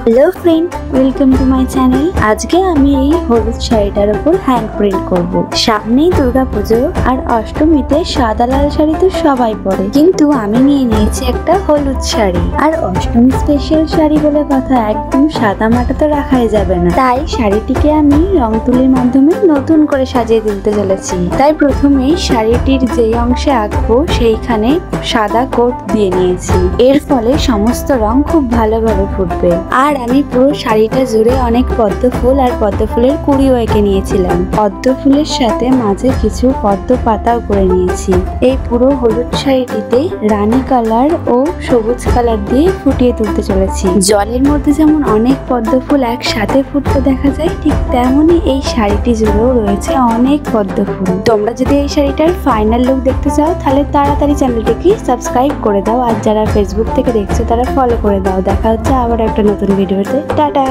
Hello friend, welcome to my channel. आज के আমি এই হলুদ শাড়িটার উপর হ্যান্ড প্রিন্ট করব। সামনেই দুর্গাপুজো আর অষ্টমীতে সাদা লাল শাড়ি তো সবাই পরে, কিন্তু আমি নিয়ে নিয়েছি একটা হলুদ শাড়ি। আর অষ্টমী স্পেশাল শাড়ি বলে কথা, একদম সাদা মাটা তো রাখাই যাবে না। তাই শাড়িটিকে আমি রং তুলির মাধ্যমে নতুন করে সাজিয়ে তুলতে চলেছি। তাই প্রথমেই শাড়িটির যেই অংশে আঁকবো সেইখানে সাদা কোট দিয়ে নিয়েছি। এর ফলে সমস্ত রং খুব ভালোভাবে ফুটবে। আর আমি পুরো শাড়িটা জুড়ে অনেক পদ্ম ফুল আর পদ্ম ফুলের কুড়িও এঁকে নিয়েছিলাম। পদ্ম ফুলের সাথে মাঝে কিছু পদ্ম পাতাও করে নিয়েছি। এই পুরো হলুদ শাড়িটিতে রানী কালার ও সবুজ কালার দিয়ে ফুটিয়ে তুলতে চলেছি। জলের মধ্যে যেমন অনেক পদ্ম ফুল একসাথে ফুটতে দেখা যায়, ঠিক তেমনই এই শাড়িটি জুড়েও রয়েছে অনেক পদ্ম ফুল। তোমরা যদি এই শাড়িটার ফাইনাল লুক দেখতে চাও তাহলে তাড়াতাড়ি চ্যানেলটিকে সাবস্ক্রাইব করে দাও, আর যারা ফেসবুক থেকে দেখছো তারা ফলো করে দাও। দেখা হচ্ছে আবার একটা নতুন ভিডিওতে। টাটা।